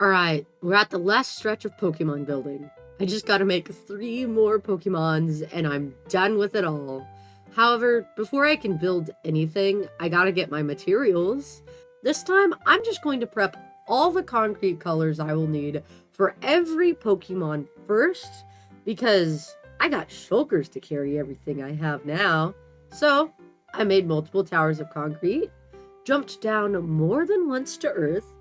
Alright, we're at the last stretch of Pokemon building. I just gotta make 3 more Pokemons and I'm done with it all. However, before I can build anything, I gotta get my materials. This time, I'm just going to prep all the concrete colors I will need for every Pokemon first, because I got shulkers to carry everything I have now. So, I made multiple towers of concrete, jumped down more than once to Earth,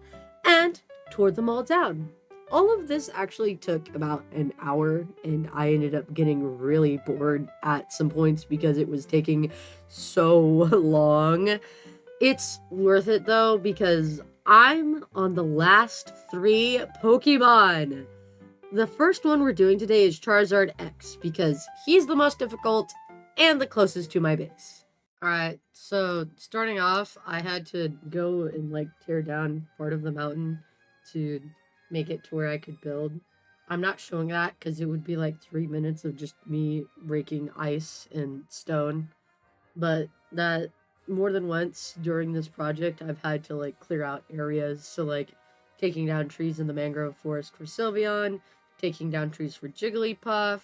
and tore them all down. All of this actually took about an hour, and I ended up getting really bored at some points because it was taking so long. It's worth it though, because I'm on the last 3 Pokemon. The first one we're doing today is Charizard X, because he's the most difficult and the closest to my base. Alright, so starting off, I had to go and tear down part of the mountain to make it to where I could build. I'm not showing that because it would be like 3 minutes of just me breaking ice and stone. But that more than once during this project, I've had to clear out areas. So taking down trees in the mangrove forest for Sylveon, taking down trees for Jigglypuff,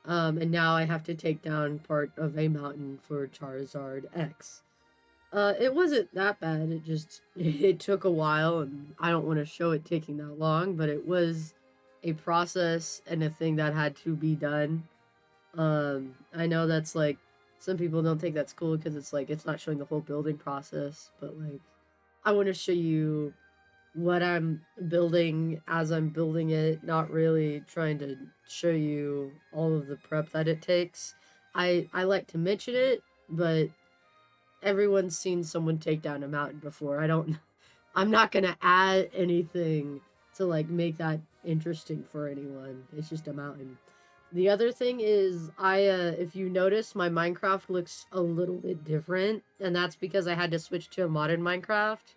and now I have to take down part of a mountain for Charizard X. It wasn't that bad. It took a while, and I don't want to show it taking that long, but it was a process and a thing that had to be done. I know that's some people don't think that's cool because it's not showing the whole building process, but I want to show you what I'm building as I'm building it, not really trying to show you all of the prep that it takes. I like to mention it, but everyone's seen someone take down a mountain before. I'm not gonna add anything to make that interesting for anyone. It's just a mountain. The other thing is, if you notice, my Minecraft looks a little bit different, and that's because I had to switch to a modern Minecraft,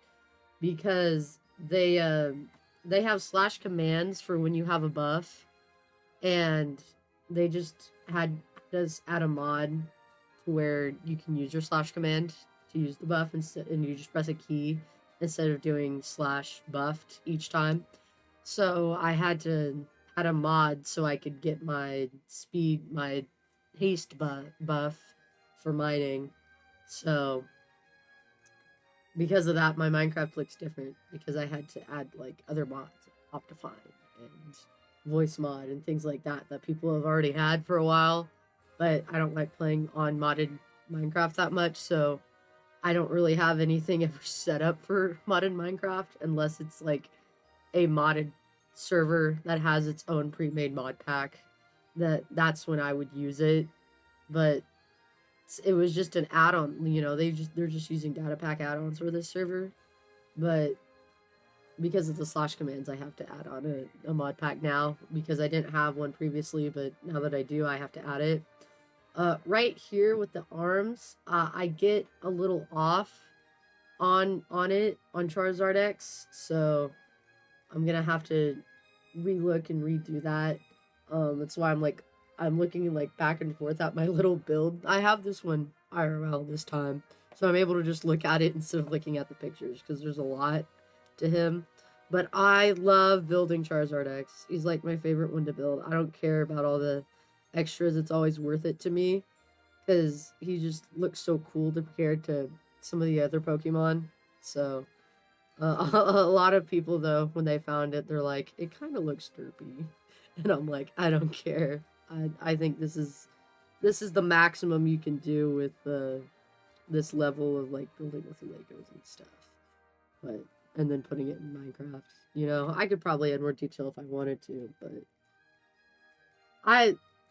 because they have slash commands for when you have a buff, and they just does add a mod to where you can use your slash command to use the buff instead, and you just press a key instead of doing slash buffed each time. So I had to add a mod so I could get my speed, my haste buff for mining. So because of that, my Minecraft looks different, because I had to add other mods, like Optifine and voice mod and things like that people have already had for a while. But I don't like playing on modded Minecraft that much, so I don't really have anything ever set up for modded Minecraft unless it's a modded server that has its own pre-made mod pack. That's when I would use it. But it was just an add-on, they're just using data pack add-ons for this server. But because of the slash commands, I have to add on a mod pack now, because I didn't have one previously, but now that I do, I have to add it. Right here with the arms, I get a little off on it on Charizard X, so I'm gonna have to relook and redo that. That's why I'm looking back and forth at my little build. I have this one IRL this time, so I'm able to just look at it instead of looking at the pictures, because there's a lot to him. But I love building Charizard X. He's my favorite one to build. I don't care about all the extras. It's always worth it to me, because he just looks so cool compared to some of the other Pokemon. So a lot of people, though, when they found it, they're like, it kind of looks derpy. And I'm like, I don't care. I think this is the maximum you can do with this level of building with Legos and stuff. And then putting it in Minecraft. I could probably add more detail if I wanted to, but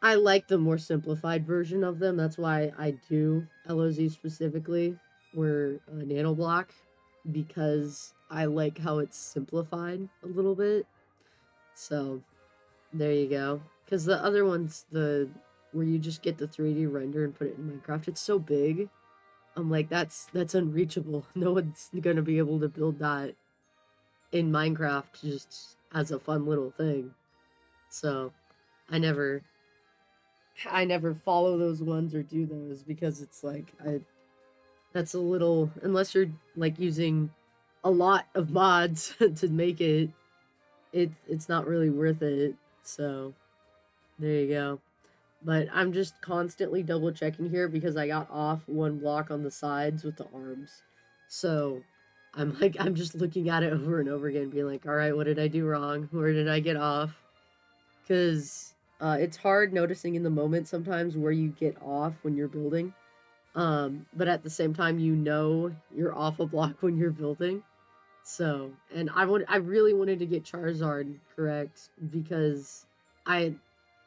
I like the more simplified version of them. That's why I do LOZ specifically, or nanoblock, because I like how it's simplified a little bit. So there you go. Because the other ones, where you just get the 3D render and put it in Minecraft, it's so big. I'm like, that's unreachable. No one's gonna be able to build that in Minecraft just as a fun little thing. So I never follow those ones or do those, because it's that's a little, unless you're using a lot of mods to make it, it's not really worth it. So there you go. But I'm just constantly double checking here because I got off one block on the sides with the arms. So I'm just looking at it over and over again, being like, all right, what did I do wrong? Where did I get off? Because it's hard noticing in the moment sometimes where you get off when you're building. But at the same time, you know you're off a block when you're building. So, and I really wanted to get Charizard correct because I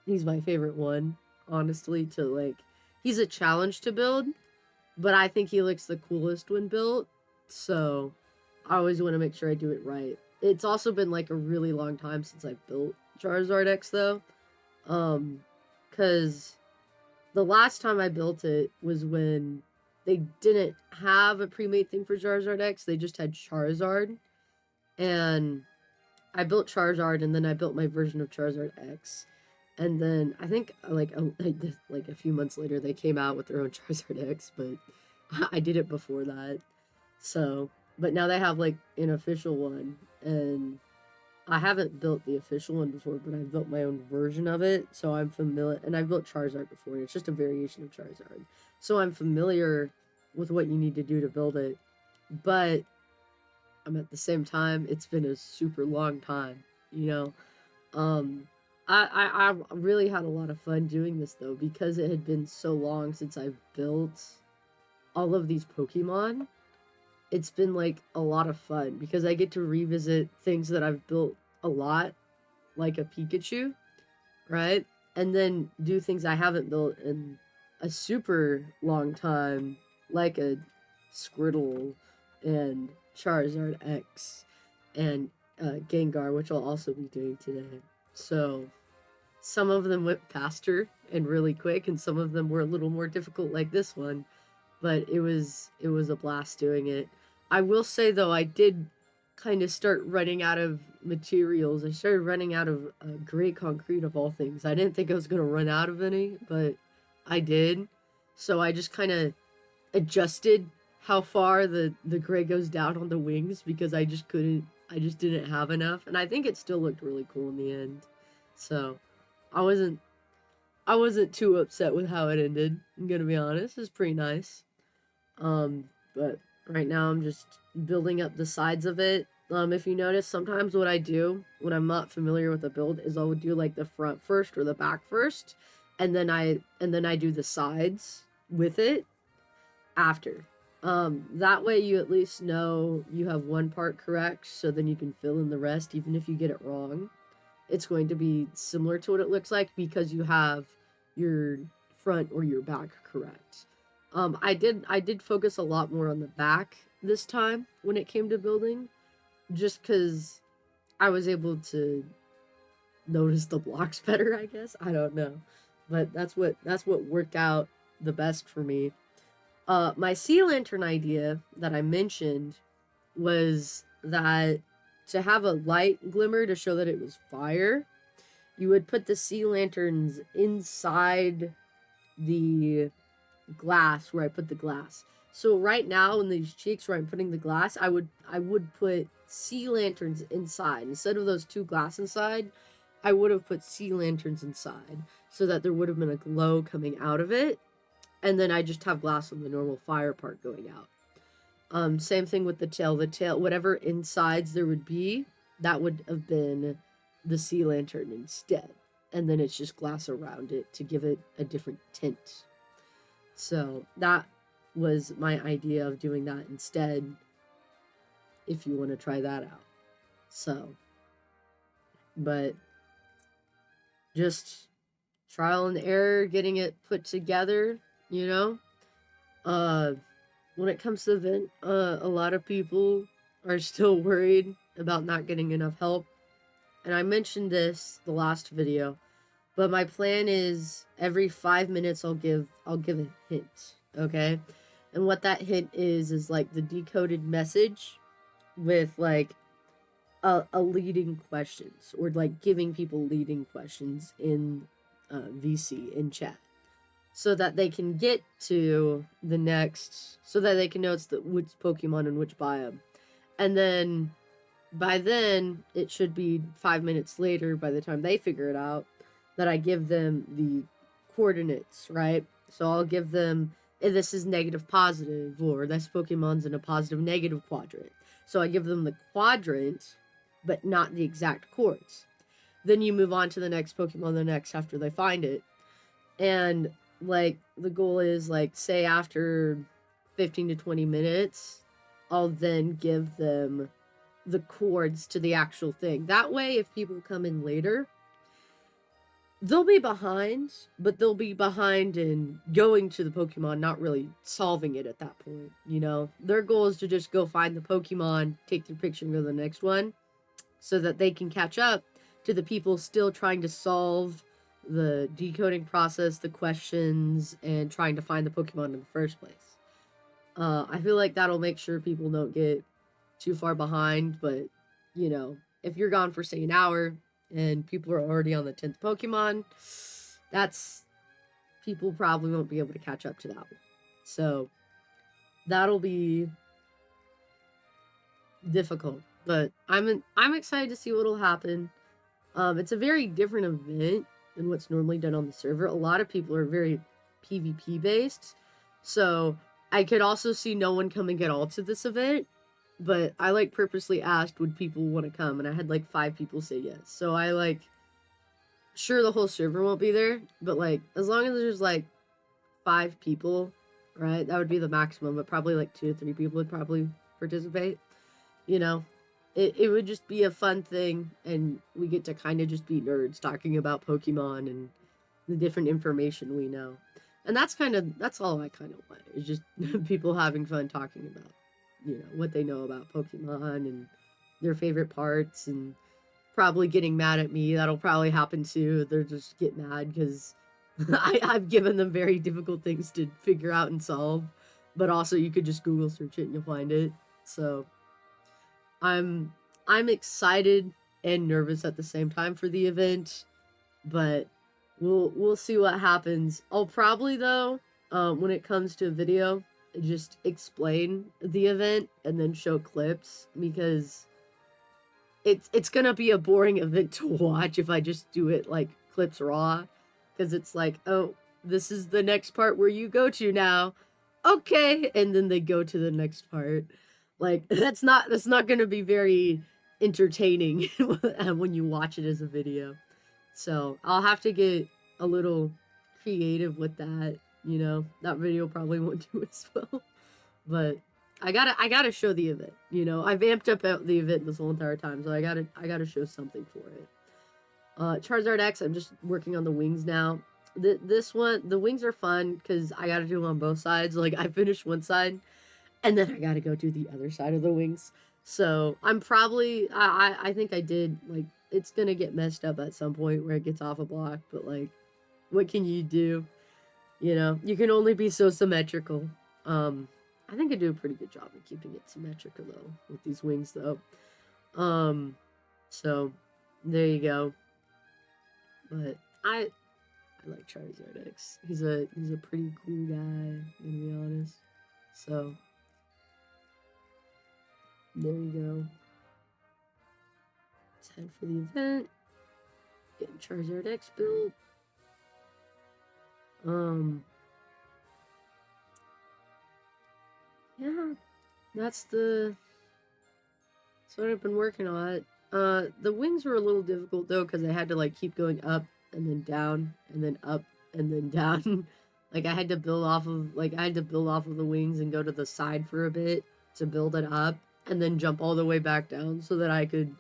he's my favorite one, honestly, to like he's a challenge to build, but I think he looks the coolest when built. So, I always want to make sure I do it right. It's also been like a really long time since I've built Charizard X though. Cuz the last time I built it was when they didn't have a pre-made thing for Charizard X. They just had Charizard. And I built Charizard, and then I built my version of Charizard X. And then I think like a few months later they came out with their own Charizard X, but I did it before that. So, but now they have like an official one, and I haven't built the official one before, but I've built my own version of it, so I'm familiar. And I've built Charizard before, and it's just a variation of Charizard. So I'm familiar with what you need to do to build it. But at the same time, it's been a super long time, you know. I really had a lot of fun doing this though because it had been so long since I've built all of these Pokemon. It's been like a lot of fun because I get to revisit things that I've built a lot, like a Pikachu, right? And then do things I haven't built in a super long time, like a Squirtle and Charizard X and Gengar, which I'll also be doing today. So some of them went faster and really quick, and some of them were a little more difficult, like this one. But it was a blast doing it. I will say though, I did kind of start running out of materials. I started running out of gray concrete of all things. I didn't think I was gonna run out of any, but I did. So I just kind of adjusted how far the gray goes down on the wings because I just didn't have enough, and I think it still looked really cool in the end. So I wasn't too upset with how it ended. I'm gonna be honest, it's pretty nice. But right now I'm just building up the sides of it. If you notice, sometimes what I do when I'm not familiar with a build is I would do like the front first or the back first, and then I do the sides with it after. That way you at least know you have one part correct, so then you can fill in the rest even if you get it wrong. It's going to be similar to what it looks like because you have your front or your back correct. I did focus a lot more on the back this time when it came to building, just because I was able to notice the blocks better, I guess. I don't know. But that's what worked out the best for me. My sea lantern idea that I mentioned was that to have a light glimmer to show that it was fire, you would put the sea lanterns inside the glass where I put the glass. So right now in these cheeks where I'm putting the glass, I would put sea lanterns inside. Instead of those two glass inside, I would have put sea lanterns inside so that there would have been a glow coming out of it. And then I just have glass on the normal fire part going out. Same thing with the tail. The tail, whatever insides there would be, that would have been the sea lantern instead. And then it's just glass around it to give it a different tint. So that was my idea of doing that instead, if you want to try that out. So, but just trial and error, getting it put together, you know. When it comes to the event, a lot of people are still worried about not getting enough help. And I mentioned this the last video, but my plan is every 5 minutes I'll give a hint, okay? And what that hint is like the decoded message with like a leading questions, or like giving people leading questions in VC in chat, so that they can get to the next, so that they can know it's which Pokemon and which biome. And then by then, it should be 5 minutes later, by the time they figure it out, that I give them the coordinates, right? So I'll give them, if this is negative positive, or this Pokemon's in a positive negative quadrant. So I give them the quadrant, but not the exact coords. Then you move on to the next Pokemon the next after they find it. And like the goal is, like, say after 15 to 20 minutes, I'll then give them the chords to the actual thing. That way, if people come in later, they'll be behind, but they'll be behind in going to the Pokemon, not really solving it at that point, you know? Their goal is to just go find the Pokemon, take their picture, and go to the next one, so that they can catch up to the people still trying to solve the decoding process, the questions, and trying to find the Pokemon in the first place. I feel like that'll make sure people don't get too far behind, but, you know, if you're gone for, say, an hour and people are already on the 10th Pokemon, that's, people probably won't be able to catch up to that one. So that'll be difficult, but I'm excited to see what'll happen. It's a very different event than what's normally done on the server. A lot of people are very PvP based, so I could also see no one coming at all to this event, but I, like, purposely asked would people want to come, and I had, like, 5 people say yes. So I, like, sure, the whole server won't be there, but, like, as long as there's, like, 5 people, right, that would be the maximum, but probably, like, 2 or 3 people would probably participate, you know? It would just be a fun thing, and we get to kind of just be nerds talking about Pokemon and the different information we know. And that's all I kind of want, is just people having fun talking about, you know, what they know about Pokemon and their favorite parts, and probably getting mad at me. That'll probably happen too. They'll just get mad because I've given them very difficult things to figure out and solve, but also you could just Google search it and you'll find it. So I'm excited and nervous at the same time for the event, but we'll see what happens. I'll probably, though, when it comes to a video, just explain the event and then show clips, because it's gonna be a boring event to watch if I just do it like clips raw, because it's like, oh, this is the next part where you go to now, okay, and then they go to the next part. Like, that's not gonna be very entertaining when you watch it as a video. So I'll have to get a little creative with that, you know. That video probably won't do as well, but I gotta show the event, you know. I've amped up the event this whole entire time, so I gotta show something for it. Charizard X, I'm just working on the wings now. This one, the wings are fun because I gotta do them on both sides. Like, I finished one side, and then I gotta go do the other side of the wings. So I'm probably, I think I did, like, it's gonna get messed up at some point where it gets off a block, but, like, what can you do? You know, you can only be so symmetrical. I think I do a pretty good job of keeping it symmetrical, though, with these wings, though. So there you go. But I like Charizard X. He's a pretty cool guy, to be honest. So there you go. Time for the event. Getting Charizard X built. Yeah, that's what I've been working on. The wings were a little difficult though, because I had to, like, keep going up and then down and then up and then down. Like, I had to build off of the wings and go to the side for a bit to build it up, and then jump all the way back down so that I could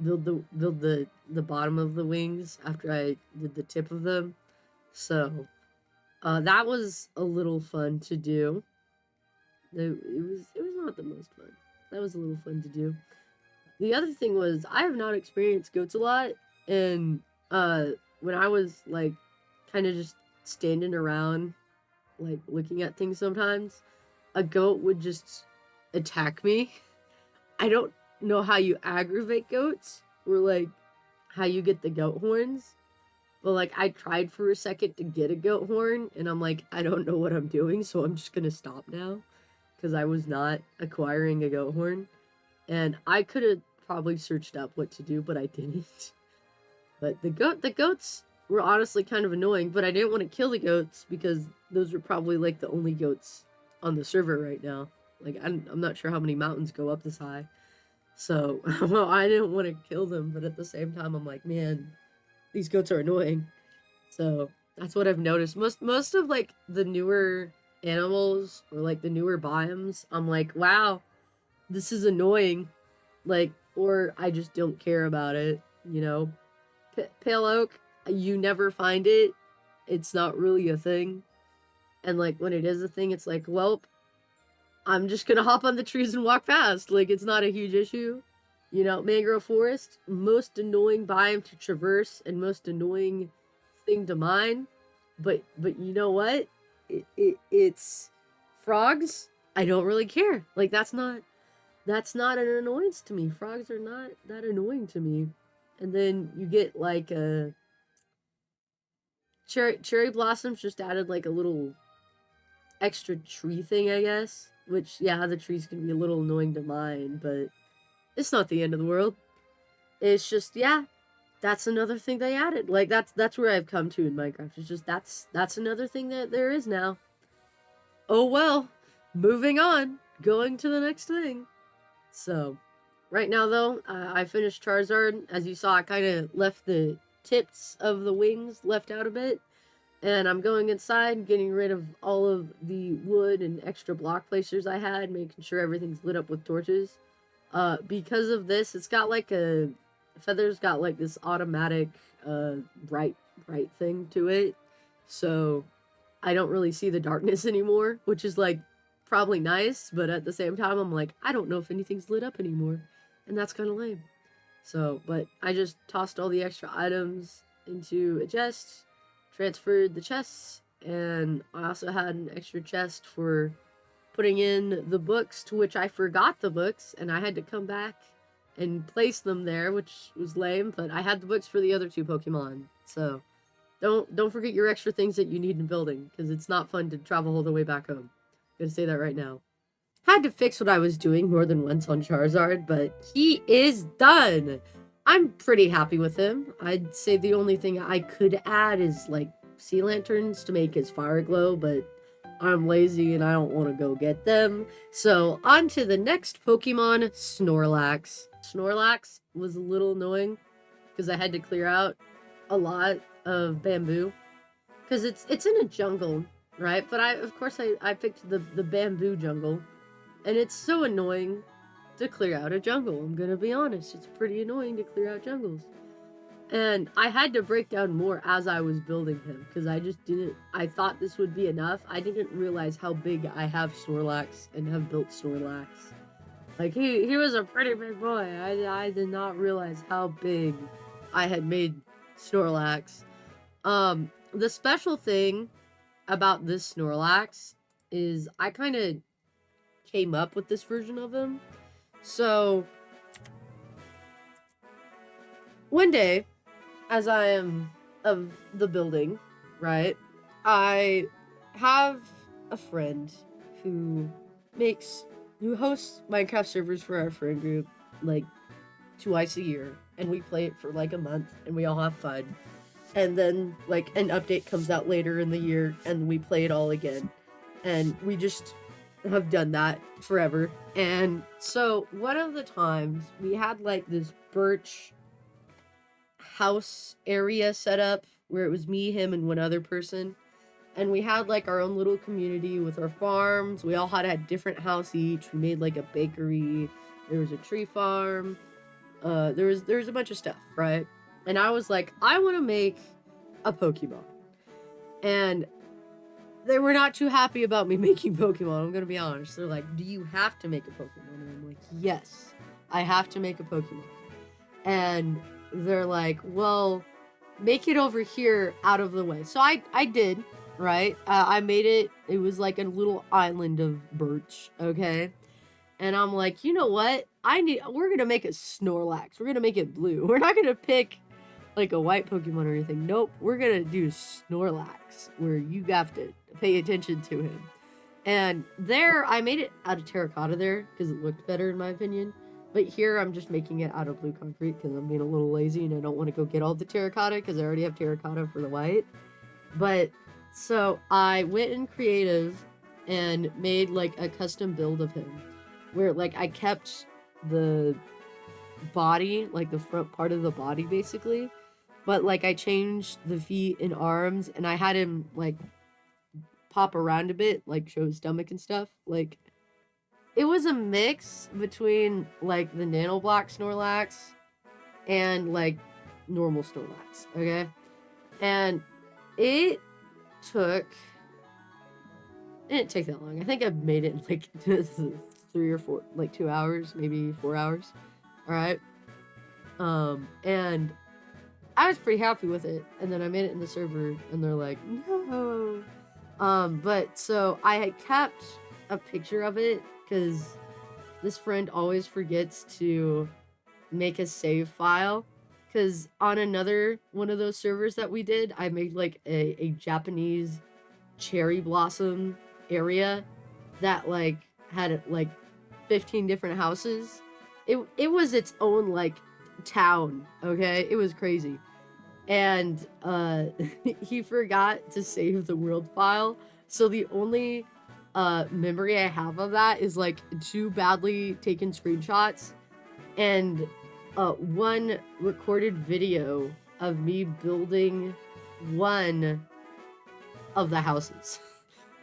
build the bottom of the wings after I did the tip of them. So that was a little fun to do. It was not the most fun. That was a little fun to do. The other thing was, I have not experienced goats a lot, and when I was, like, kind of just standing around, like, looking at things sometimes, a goat would just attack me. I don't know how you aggravate goats, or, like, how you get the goat horns, but, like, I tried for a second to get a goat horn, and I'm like, I don't know what I'm doing, so I'm just gonna stop now, because I was not acquiring a goat horn. And I could have probably searched up what to do, but I didn't. But the goats were honestly kind of annoying, but I didn't want to kill the goats because those were probably like the only goats on the server right now. Like, I'm not sure how many mountains go up this high. So, well, I didn't want to kill them, but at the same time, I'm like, man, these goats are annoying. So, that's what I've noticed. Most of, like, the newer animals, or, like, the newer biomes, I'm like, wow, this is annoying. Like, or I just don't care about it, you know? Pale oak, you never find it. It's not really a thing. And, like, when it is a thing, it's like, well, I'm just gonna hop on the trees and walk past. Like, it's not a huge issue. You know, mangrove forest, most annoying biome to traverse and most annoying thing to mine. But you know what? It's frogs. I don't really care. Like, that's not an annoyance to me. Frogs are not that annoying to me. And then you get like a cherry blossoms just added like a little extra tree thing, I guess. Which, yeah, the trees can be a little annoying to mine, but it's not the end of the world. It's just, yeah, that's another thing they added. Like, that's where I've come to in Minecraft. It's just, that's another thing that there is now. Oh well, moving on, going to the next thing. So, right now though, I finished Charizard. As you saw, I kind of left the tips of the wings left out a bit. And I'm going inside, getting rid of all of the wood and extra block placers I had, making sure everything's lit up with torches. Because of this, it's got like a... Feather's got like this automatic, bright thing to it. So, I don't really see the darkness anymore, which is like, probably nice, but at the same time, I'm like, I don't know if anything's lit up anymore. And that's kind of lame. So, but I just tossed all the extra items into a chest, transferred the chests, and I also had an extra chest for putting in the books, to which I forgot the books, and I had to come back and place them there, which was lame, but I had the books for the other two Pokemon. So, don't forget your extra things that you need in building, because it's not fun to travel all the way back home. I'm gonna say that right now. Had to fix what I was doing more than once on Charizard, but he is done. I'm pretty happy with him. I'd say the only thing I could add is like sea lanterns to make his fire glow, but I'm lazy and I don't want to go get them. So on to the next Pokemon, Snorlax. Snorlax was a little annoying because I had to clear out a lot of bamboo because it's in a jungle, right? But of course I picked the bamboo jungle, and it's so annoying to clear out a jungle. I'm gonna be honest, it's pretty annoying to clear out jungles. And I had to break down more as I was building him, because I thought this would be enough. I didn't realize how big I have Snorlax and have built Snorlax. Like, he was a pretty big boy. I did not realize how big I had made Snorlax. The special thing about this Snorlax is I kind of came up with this version of him. So, one day, as I am of the building, right, I have a friend who hosts Minecraft servers for our friend group, like, twice a year, and we play it for, like, a month, and we all have fun. And then, like, an update comes out later in the year, and we play it all again. And we just have done that forever. And so, one of the times, we had, like, this birch house area set up where it was me, him, and one other person. And we had, like, our own little community with our farms. We all had a different house each. We made, like, a bakery. There was a tree farm. There was a bunch of stuff, right? And I was like, I want to make a Pokemon. And they were not too happy about me making Pokemon, I'm gonna be honest. They're like, do you have to make a Pokemon? And I'm like, yes, I have to make a Pokemon. And they're like, well, make it over here out of the way. So I did, right? I made it. It was like a little island of birch, okay? And I'm like, you know what? We're gonna make a Snorlax. We're gonna make it blue. We're not gonna pick like a white Pokemon or anything. Nope, we're gonna do Snorlax, where you have to pay attention to him. And there, I made it out of terracotta there, because it looked better in my opinion. But here I'm just making it out of blue concrete because I'm being a little lazy and I don't want to go get all the terracotta because I already have terracotta for the white. But so I went in creative and made like a custom build of him where like I kept the body, like the front part of the body basically, but like I changed the feet and arms and I had him like pop around a bit, like show his stomach and stuff. Like it was a mix between like the nanoblock Snorlax and like normal Snorlax, okay? And it took it didn't take that long. I think I made it in like 3 or 4, like 2 hours, maybe 4 hours. All right. And I was pretty happy with it. And then I made it in the server and they're like, no. But so I had kept a picture of it because this friend always forgets to make a save file. Because on another one of those servers that we did, I made like a Japanese cherry blossom area that like had like 15 different houses. It was its own like town, okay? It was crazy. And he forgot to save the world file. So the only memory I have of that is like 2 badly taken screenshots and one recorded video of me building one of the houses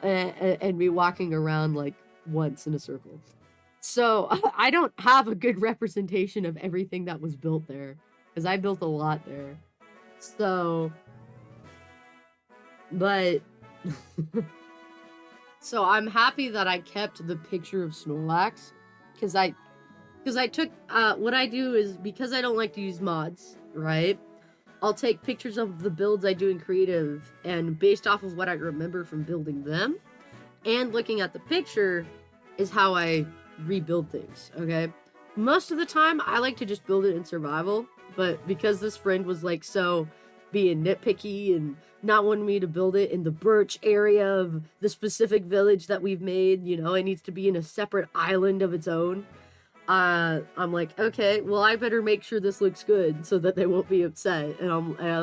and me walking around like once in a circle. So I don't have a good representation of everything that was built there because I built a lot there. So, but so I'm happy that I kept the picture of Snorlax because I took what I do is because I don't like to use mods, right? I'll take pictures of the builds I do in creative and based off of what I remember from building them and looking at the picture is how I rebuild things, okay? Most of the time I like to just build it in survival, but because this friend was like so being nitpicky and not wanting me to build it in the birch area of the specific village that we've made, you know, it needs to be in a separate island of its own. I'm like, okay, well, I better make sure this looks good so that they won't be upset. And I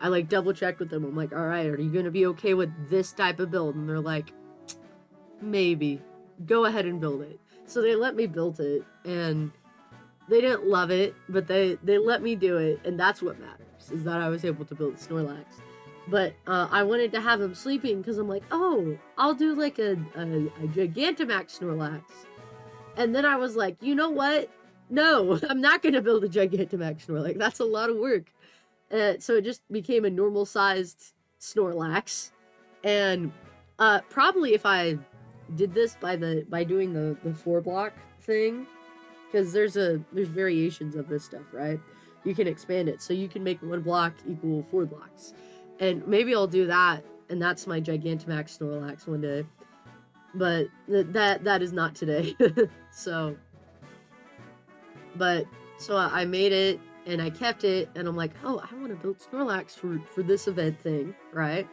like double check with them. I'm like, all right, are you gonna be okay with this type of build? And they're like, maybe. Go ahead and build it. So they let me build it, and they didn't love it, but they let me do it, and that's what matters, is that I was able to build Snorlax. But I wanted to have him sleeping because I'm like, oh, I'll do like a Gigantamax Snorlax. And then I was like, you know what? No, I'm not going to build a Gigantamax Snorlax. That's a lot of work. So it just became a normal-sized Snorlax. And probably if I did this by doing the 4-block thing, because there's variations of this stuff, right? You can expand it. So you can make 1 block equal 4 blocks. And maybe I'll do that, and that's my Gigantamax Snorlax one day. But that is not today. So I made it and I kept it and I'm like, oh, I want to build Snorlax for this event thing, right?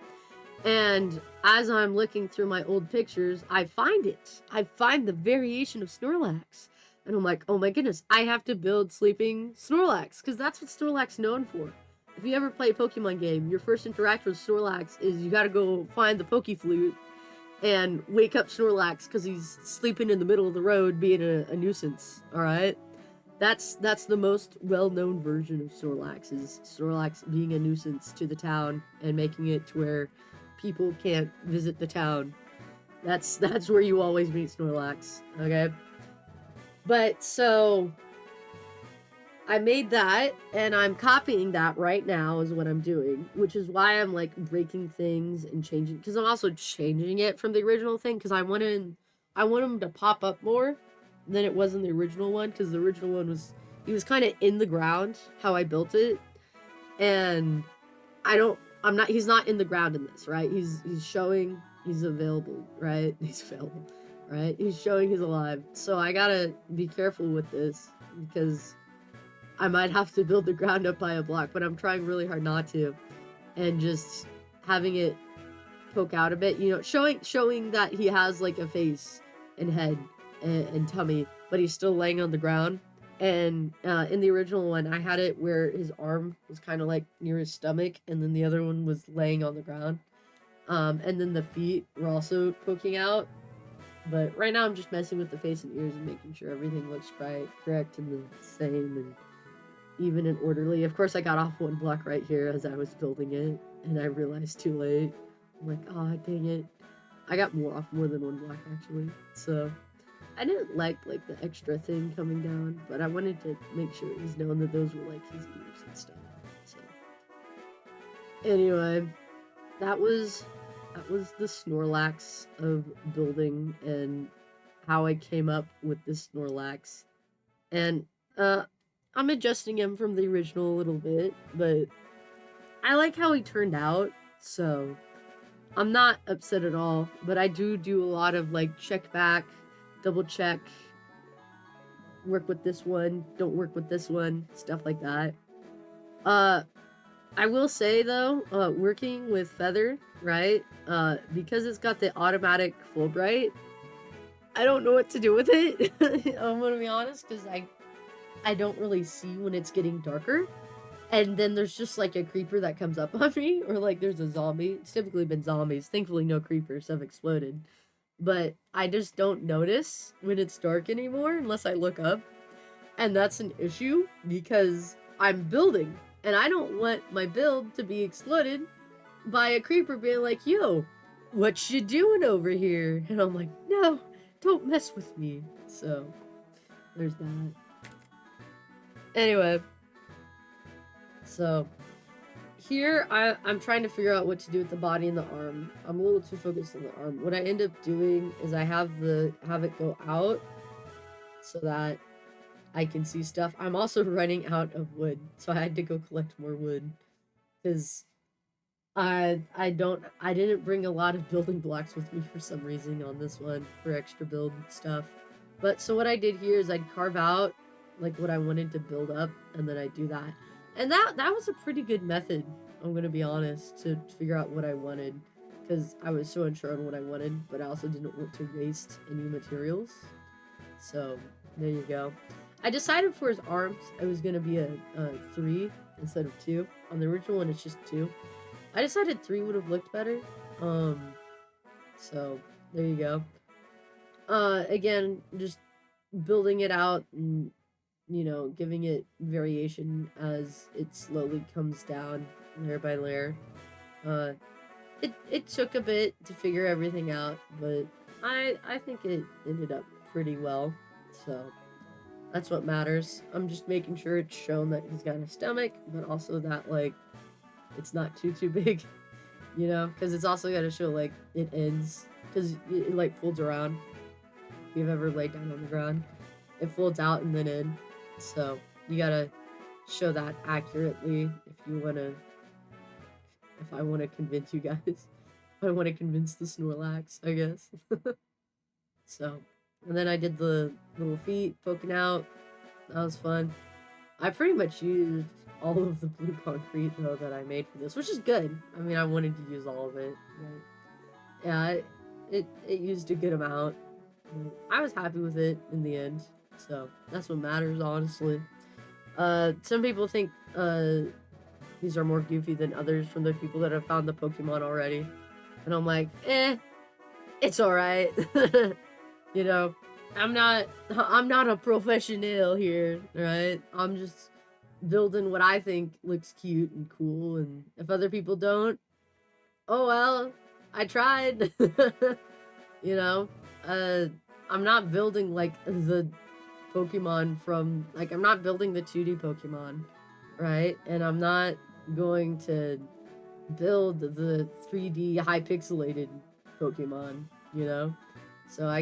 And as I'm looking through my old pictures, I find the variation of Snorlax. And I'm like, oh my goodness, I have to build sleeping Snorlax because that's what Snorlax is known for. If you ever play a Pokemon game, your first interaction with Snorlax is you gotta go find the Pokeflute and wake up Snorlax because he's sleeping in the middle of the road being a nuisance, alright? That's the most well-known version of Snorlax, is Snorlax being a nuisance to the town and making it to where people can't visit the town. That's where you always meet Snorlax, okay? But, so I made that, and I'm copying that right now is what I'm doing, which is why I'm, like, breaking things and changing, because I'm also changing it from the original thing, because I want him to pop up more than it was in the original one, because the original one was kind of in the ground, how I built it, and he's not in the ground in this, right? He's showing he's available, right? He's available, right? He's showing he's alive, so I gotta be careful with this, because I might have to build the ground up by a block, but I'm trying really hard not to. And just having it poke out a bit, you know, showing that he has like a face and head and tummy, but he's still laying on the ground. And in the original one, I had it where his arm was kind of like near his stomach, and then the other one was laying on the ground. And then the feet were also poking out. But right now, I'm just messing with the face and ears and making sure everything looks right, correct, and the same, and even and orderly. Of course, I got off one block right here as I was building it, and I realized too late. I'm like, oh, dang it. I got off more than one block, actually. So, I didn't like the extra thing coming down, but I wanted to make sure it was known that those were, like, his ears and stuff. So, anyway, that was the Snorlax of building and how I came up with this Snorlax. And, I'm adjusting him from the original a little bit, but I like how he turned out, so I'm not upset at all. But I do a lot of like check back, double check, work with this one, don't work with this one, stuff like that. I will say though, working with Feather, right? Because it's got the automatic Fulbright, I don't know what to do with it. I'm gonna be honest, because I don't really see when it's getting darker. And then there's just like a creeper that comes up on me, or like there's a zombie. It's typically been zombies. Thankfully, no creepers have exploded. But I just don't notice when it's dark anymore unless I look up. And that's an issue because I'm building and I don't want my build to be exploded by a creeper being like, yo, what you doing over here? And I'm like, no, don't mess with me. So there's that. Anyway, so here I'm trying to figure out what to do with the body and the arm. I'm a little too focused on the arm. What I end up doing is I have it go out so that I can see stuff. I'm also running out of wood, so I had to go collect more wood because I didn't bring a lot of building blocks with me for some reason on this one for extra build stuff. But so what I did here is I'd carve out like what I wanted to build up, and then I do that. And that was a pretty good method, I'm gonna be honest, to figure out what I wanted, because I was so unsure on what I wanted, but I also didn't want to waste any materials. So there you go. I decided for his arms it was gonna be a 3 instead of 2. On the original one, it's just 2. I decided 3 would have looked better. So there you go. Again, just building it out and, you know, giving it variation as it slowly comes down layer by layer. It took a bit to figure everything out, but I think it ended up pretty well. So that's what matters. I'm just making sure it's shown that he's got a stomach, but also that like it's not too big, you know, because it's also got to show like it ends, because it like folds around. If you've ever laid down on the ground, it folds out and then in. So you gotta show that accurately if you wanna. If I want to convince you guys, if I want to convince the Snorlax, I guess. So, and then I did the little feet poking out. That was fun. I pretty much used all of the blue concrete though that I made for this, which is good. I mean, I wanted to use all of it. But yeah, it used a good amount. I was happy with it in the end. So that's what matters, honestly. Some people think these are more goofy than others from the people that have found the Pokemon already, and I'm like, it's all right. You know, I'm not a professional here, right? I'm just building what I think looks cute and cool, and if other people don't, oh well, I tried. You know, I'm not building like the Pokemon from, like, I'm not building the 2D Pokemon, right? And I'm not going to build the 3D high pixelated Pokemon, you know? So I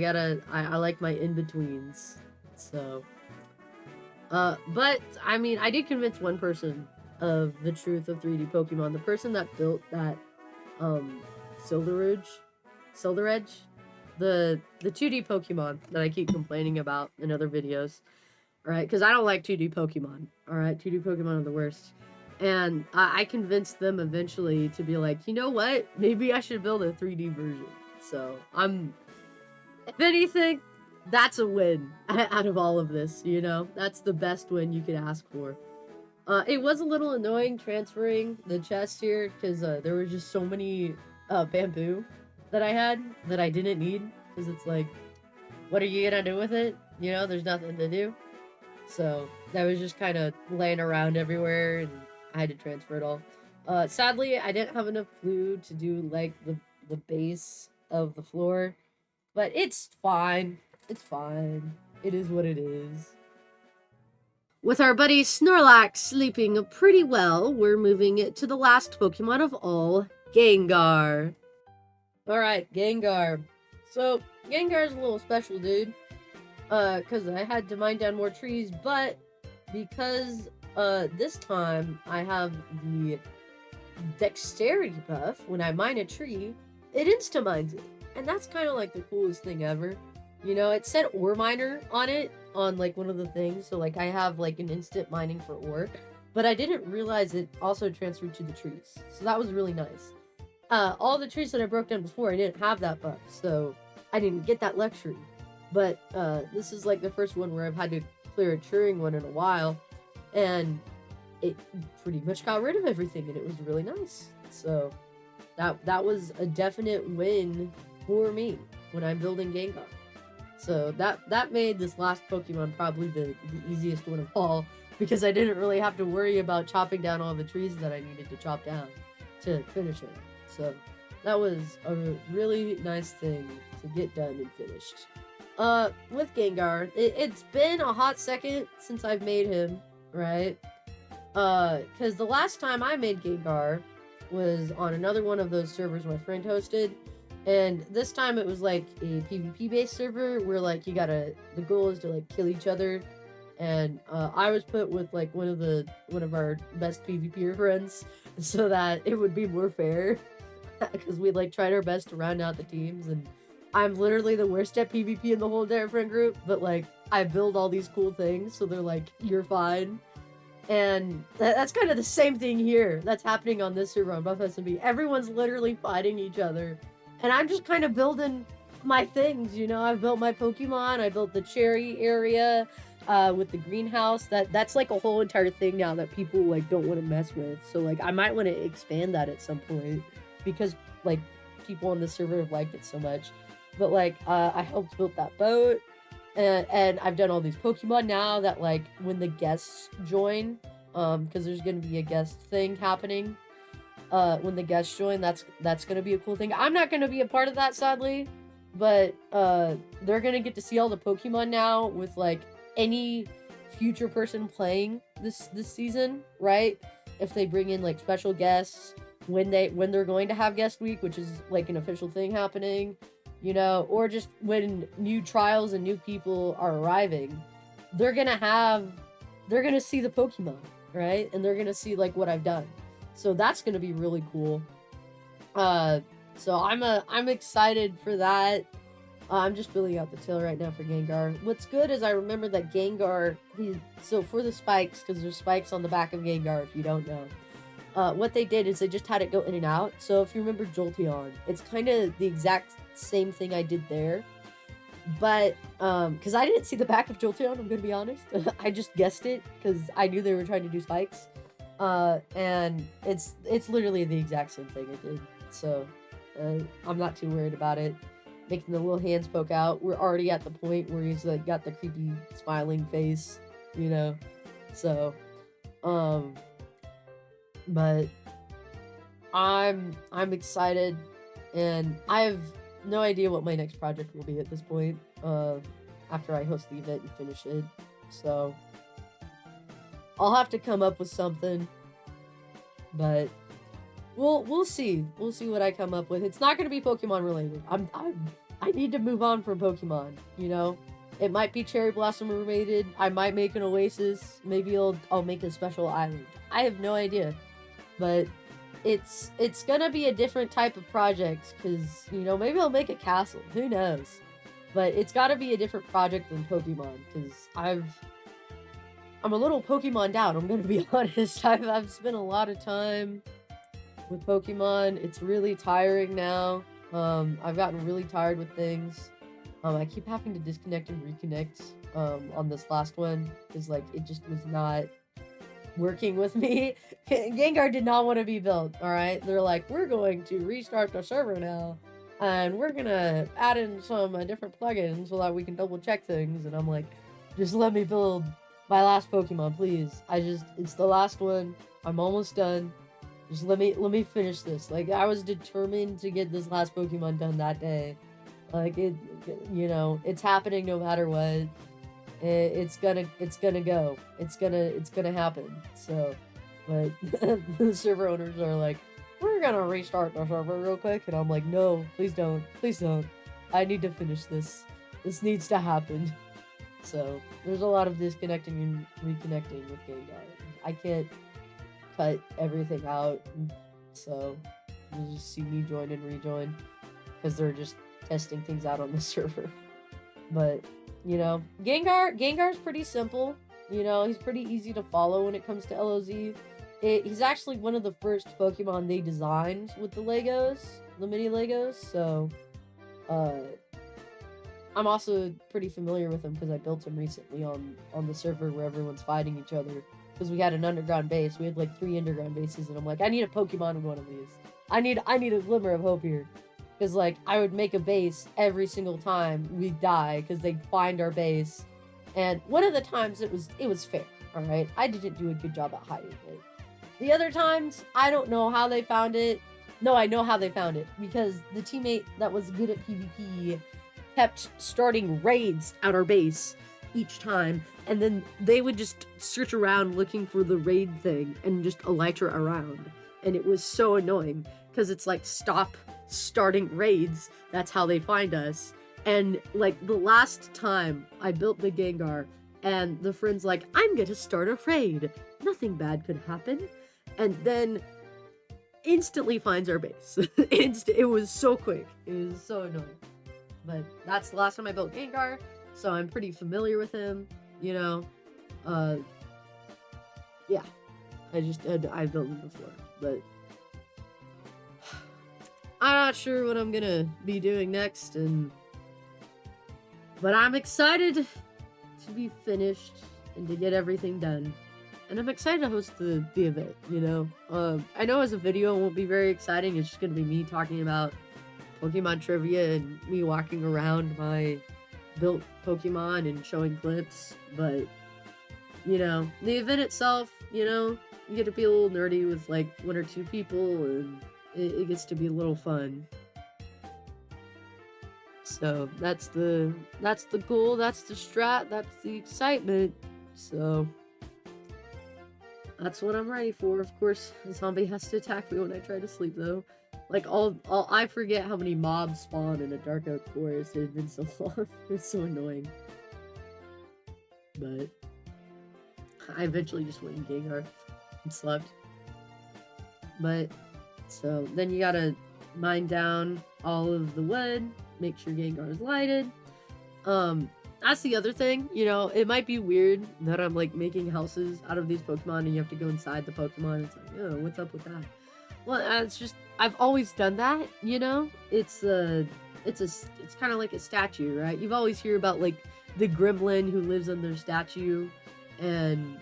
like my in-betweens. So, but, I mean, I did convince one person of the truth of 3D Pokemon. The person that built that, Silderedge, the 2D Pokemon that I keep complaining about in other videos, right? Because I don't like 2D Pokemon, alright? 2D Pokemon are the worst. And I convinced them eventually to be like, you know what? Maybe I should build a 3D version. So, if anything, that's a win out of all of this, you know? That's the best win you could ask for. It was a little annoying transferring the chest here because there were just so many bamboo that I had that I didn't need because it's like, what are you gonna do with it? You know, there's nothing to do. So that was just kind of laying around everywhere, and I had to transfer it all. Sadly, I didn't have enough glue to do like the base of the floor, but it's fine. It's fine. It is what it is. With our buddy Snorlax sleeping pretty well, we're moving it to the last Pokemon of all, Gengar. Alright, Gengar. So, Gengar's a little special dude. Because I had to mine down more trees, but because, this time I have the dexterity buff, when I mine a tree, it insta-mines it. And that's kind of like the coolest thing ever. You know, it said ore miner on it, on like one of the things, so like I have like an instant mining for ore, but I didn't realize it also transferred to the trees, so that was really nice. All the trees that I broke down before, I didn't have that buff, so I didn't get that luxury. But this is like the first one where I've had to clear a Turing one in a while, and it pretty much got rid of everything, and it was really nice. So that was a definite win for me when I'm building Gengar. So that made this last Pokemon probably the easiest one of all, because I didn't really have to worry about chopping down all the trees that I needed to chop down to finish it. So that was a really nice thing to get done and finished. With Gengar, it's been a hot second since I've made him, right? Because the last time I made Gengar was on another one of those servers my friend hosted, and this time it was like a PvP based server where like the goal is to like kill each other, and I was put with like one of our best PvPer friends so that it would be more fair because we like tried our best to round out the teams, and I'm literally the worst at PvP in the whole entire friend group, but like I build all these cool things so they're like, you're fine. And that's kind of the same thing here that's happening on this server on Buff SMP. Everyone's literally fighting each other, and I'm just kind of building my things, you know? I built my Pokemon, I built the cherry area with the greenhouse. That's like a whole entire thing now that people like don't want to mess with. So like I might want to expand that at some point because like people on the server have liked it so much. But like I helped build that boat. And I've done all these Pokemon now that, like, when the guests join, because there's going to be a guest thing happening, when the guests join, that's going to be a cool thing. I'm not going to be a part of that, sadly, but they're going to get to see all the Pokemon now with, like, any future person playing this season, right? If they bring in, like, special guests, when they're going to have guest week, which is, like, an official thing happening, you know, or just when new trials and new people are arriving, they're gonna see the Pokemon, right? And they're gonna see like what I've done. So that's gonna be really cool. So I'm excited for that. I'm just building out the tail right now for Gengar. What's good is I remember that Gengar, so for the spikes, because there's spikes on the back of Gengar if you don't know. What they did is they just had it go in and out. So if you remember Jolteon, it's kind of the exact same thing I did there. But, because I didn't see the back of Jolteon, I'm gonna be honest. I just guessed it, because I knew they were trying to do spikes. And it's literally the exact same thing I did. So, I'm not too worried about it. Making the little hands poke out. We're already at the point where he's, like, got the creepy smiling face, you know? So, but I'm excited, and I have no idea what my next project will be at this point, after I host the event and finish it. So I'll have to come up with something, but we'll see. We'll see what I come up with. It's not going to be Pokemon related. I need to move on from Pokemon, you know? It might be Cherry Blossom related. I might make an oasis. Maybe I'll make a special island. I have no idea. But it's gonna be a different type of project, because, you know, maybe I'll make a castle. Who knows? But it's gotta be a different project than Pokemon, because I'm a little Pokemoned out, I'm gonna be honest. I've spent a lot of time with Pokemon. It's really tiring now. I've gotten really tired with things. I keep having to disconnect and reconnect on this last one because like it just was not working with me. Gengar did not want to be built. All right, they're like, we're going to restart the server now, and we're gonna add in some different plugins so that we can double check things. And I'm like, just let me build my last Pokemon, please. It's the last one. I'm almost done. Just let me finish this. Like, I was determined to get this last Pokemon done that day. Like, you know, it's happening no matter what. It's gonna go. It's gonna happen. So, but the server owners are like, we're gonna restart the server real quick, and I'm like, no, please don't, please don't. I need to finish this. This needs to happen. So there's a lot of disconnecting and reconnecting with Gengar. I can't cut everything out, so you'll just see me join and rejoin because they're just testing things out on the server. But you know, Gengar's pretty simple. You know, he's pretty easy to follow when it comes to LOZ. He's actually one of the first Pokemon they designed with the Legos, the mini Legos. So, I'm also pretty familiar with him because I built him recently on the server where everyone's fighting each other. Because we had an underground base. We had like 3 underground bases, and I'm like, I need a Pokemon in one of these. I need a glimmer of hope here. Because like I would make a base every single time we'd die because they'd find our base. And one of the times it was fair, alright? I didn't do a good job at hiding it. The other times, I don't know how they found it. No, I know how they found it. Because the teammate that was good at PvP kept starting raids at our base each time, and then they would just search around looking for the raid thing and just elytra around, and it was so annoying because it's like, stop starting raids. That's how they find us. And like the last time I built the Gengar, and the friend's like, I'm gonna start a raid, nothing bad could happen, and then instantly finds our base. It was so quick. It was so annoying. But that's the last time I built Gengar, so I'm pretty familiar with him, you know. Yeah. I built him before, but I'm not sure what I'm gonna be doing next, but I'm excited to be finished and to get everything done. And I'm excited to host the event, you know. I know as a video it won't be very exciting. It's just gonna be me talking about Pokemon trivia and me walking around my built Pokemon and showing clips, but you know, the event itself, you know, you get to be a little nerdy with like 1 or 2 people, and it gets to be a little fun. So that's the goal, that's the strat, that's the excitement. So that's what I'm ready for. Of course, the zombie has to attack me when I try to sleep though. Like, I forget how many mobs spawn in a dark oak forest. It had been so long. It's so annoying. But I eventually just went in Gengar and slept. But, so, then you gotta mine down all of the wood, make sure Gengar is lighted. That's the other thing, you know, it might be weird that I'm, like, making houses out of these Pokemon and you have to go inside the Pokemon. It's like, oh, what's up with that? Well, it's just, I've always done that, you know? It's kind of like a statue, right? You've always hear about, like, the gremlin who lives under a statue, and,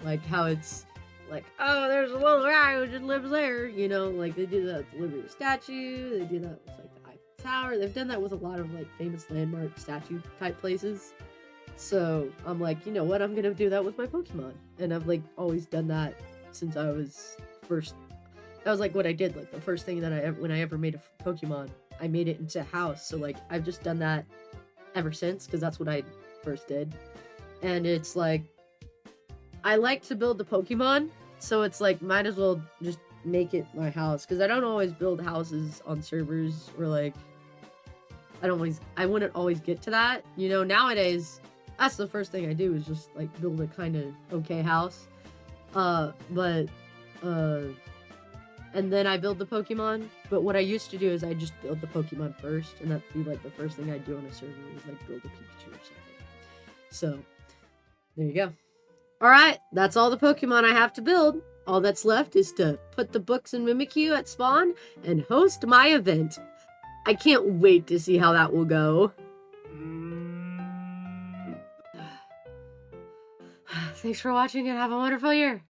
like, how it's, like, oh, there's a little guy who just lives there, you know? Like, they do that with the Liberty statue, they do that with, like, the Eiffel Tower, they've done that with a lot of, like, famous landmark statue-type places. So, I'm like, you know what? I'm gonna do that with my Pokemon. And I've, like, always done that since I was first. That was like what I did, like the first thing that when I ever made a Pokemon, I made it into a house. So like I've just done that ever since, because that's what I first did. And it's like, I like to build the Pokemon, so it's like, might as well just make it my house, because I don't always build houses on servers, or like, I wouldn't always get to that, you know. Nowadays, that's the first thing I do, is just like build a kind of okay house. And then I build the Pokemon. But what I used to do is I just build the Pokemon first, and that'd be like the first thing I'd do on a server, is like build a Pikachu or something. So, there you go. Alright, that's all the Pokemon I have to build. All that's left is to put the books in Mimikyu at spawn and host my event. I can't wait to see how that will go. Thanks for watching and have a wonderful year.